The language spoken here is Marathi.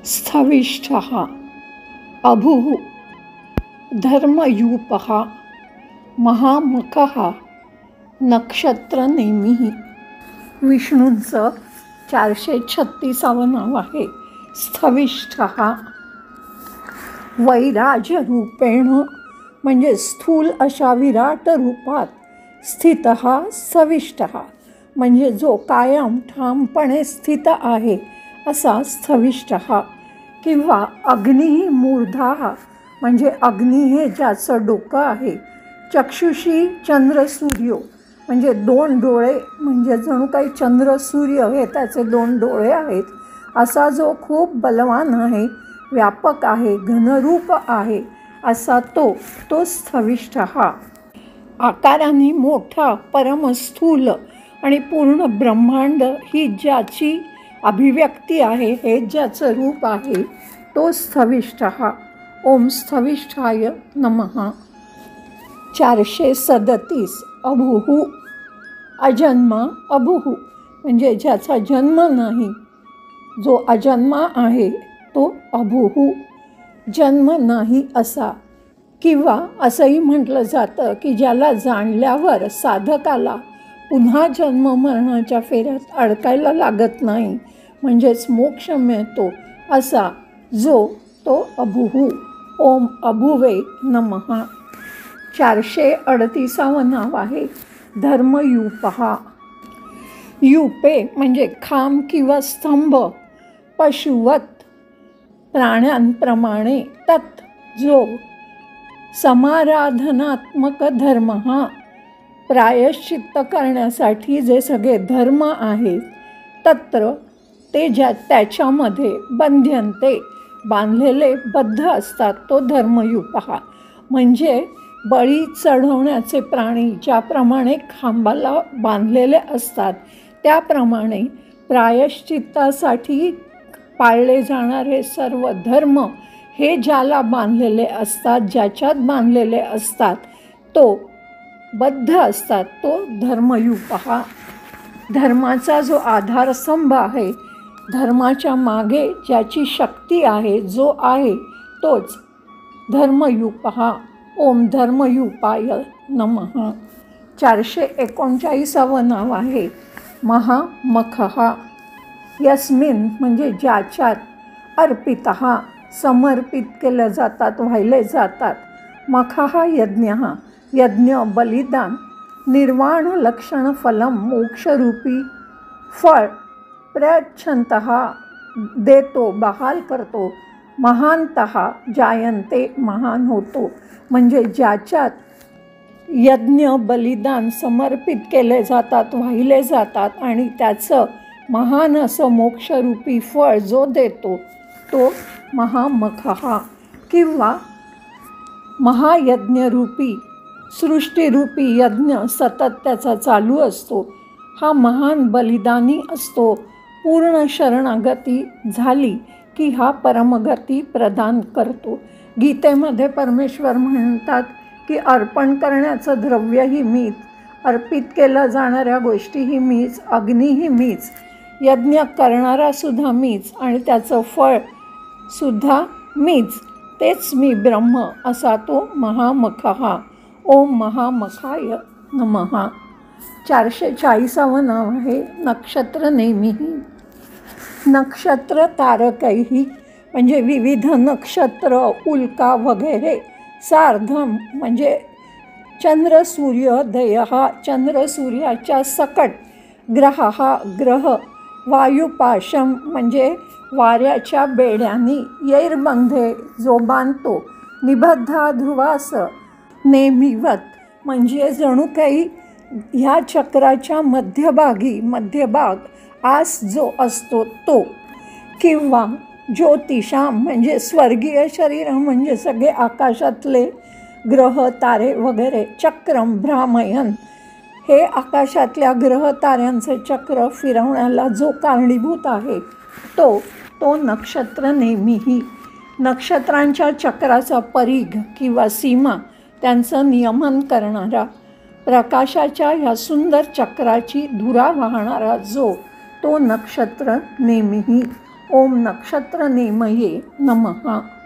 स्थविष्ठः अभुः धर्मयूपः महामखः नक्षत्रनेमिः. विष्णूंचं 436वं नाव आहे स्थविष्ठः. वैराजरूपेण म्हणजे स्थूल अशा विराट रूपात स्थितः स्थविष्ठः म्हणजे जो कायम ठामपणे स्थित आहे असा स्थविष्ठः. किंवा अग्निः मूर्धाः म्हणजे अग्नी हे ज्याचं डोकं आहे. चक्षुषी चंद्र सूर्य म्हणजे 2 डोळे म्हणजे जणू काही चंद्र सूर्य हे त्याचे 2 डोळे आहेत असा जो खूप बलवान आहे, व्यापक आहे, घनरूप आहे असा तो स्थविष्ठः. आकाराने मोठा, परमस्थूल आणि पूर्ण ब्रह्मांड ही ज्याची अभिव्यक्ती आहे, हे ज्याचं रूप आहे तो स्थविष्ठः. ओम स्थविष्ठाय नमः. 437 अभुः अजन्मा अभुः म्हणजे ज्याचा जन्म नाही, जो अजन्मा आहे तो अभुः, जन्म नाही असा. किंवा असंही म्हटलं जातं की ज्याला जाणल्यावर साधकाला पुन्हा जन्म मरणाच्या फेऱ्यात अडकायला लागत नाही, म्हणजेच मोक्ष मिळतो असा जो तो अभुः. ओम अभुवे नमः. 438वं नाव आहे धर्मयूपः. यूपे म्हणजे खांब किंवा स्तंभ, पशुवत प्राण्यांप्रमाणे, तत् जो समाराधनात्मक धर्म हा प्रायश्चित्त करण्यासाठी जे सगळे धर्म आहेत, तत्र ते त्याच्यामध्ये बंध्यन्ते बांधलेले बद्ध असतात तो धर्मयूपः. म्हणजे बळी चढवण्याचे प्राणी ज्याप्रमाणे खांबाला बांधलेले असतात त्याप्रमाणे प्रायश्चित्तासाठी पाळले जाणारे सर्व धर्म हे ज्याला बांधलेले असतात, ज्याच्यात बांधलेले असतात, तो बद्ध असतात तो धर्मयूपः. धर्माचा जो आधारस्तंभ आहे, धर्माच्या मागे ज्याची शक्ती आहे, जो आहे तोच धर्मयूपः. ओम धर्मयूपाय नमः. 439वं नाव आहे महामखः. यस्मिन म्हणजे ज्याच्यात अर्पितः समर्पित केले जातात, वाहिले जातात. मखः यज्ञः यज्ञ बलिदान. निर्वाण लक्षण फलम मोक्षरूपी फळ प्रयच्छन्तः देतो, बहाल करतो. महानतः जायन्ते महान होतो म्हणजे ज्याच्यात यज्ञ बलिदान समर्पित केले जातात, वाहिले जातात आणि त्याचं महान असं मोक्षरूपी फळ जो देतो तो महामखः. किंवा महायज्ञरूपी सृष्टीरूपी यज्ञ सतत त्याचा चालू असतो. हा महान बलिदानी असतो. पूर्ण शरणागती झाली की हा परमगती प्रदान करतो. गीतेमध्ये परमेश्वर म्हणतात की अर्पण करण्याचं द्रव्यही मीच, अर्पित केल्या जाणाऱ्या गोष्टीही मीच, अग्नीही मीच, यज्ञ करणारासुद्धा मीच आणि त्याचं फळसुद्धा मीच, तेच मी ब्रह्म असा तो महामखः. ओम महामखाय नमः. 440वं नाव आहे नक्षत्रनेमिः. नक्षत्र तारकैः म्हणजे विविध नक्षत्र, उल्का वगैरे. सार्धम म्हणजे चंद्र सूर्योदयः चंद्र सूर्याच्या सकट. ग्रहः ग्रह. वायुपाशम म्हणजे वाऱ्याच्या बेड्यांनी. यैर्बंधे जो बांधतो. निबद्धा ध्रुवास नेमिवत म्हणजे जणू काही ह्या चक्राच्या मध्यभाग आस जो असतो तो. किंवा ज्योतिषाम म्हणजे स्वर्गीय शरीर म्हणजे सगळे आकाशातले ग्रह तारे वगैरे. चक्रम भ्रामयन हे आकाशातल्या ग्रह ताऱ्यांचे चक्र फिरवण्याला जो कारणीभूत आहे तो नक्षत्र नेमिही. नक्षत्रांच्या चक्राचा परीघ किंवा सीमा त्यांचं नियमन करणारा, प्रकाशाच्या ह्या सुंदर चक्राची धुरा वाहणारा जो तो नक्षत्र नेमिही. ओम नक्षत्र नेमये नमः.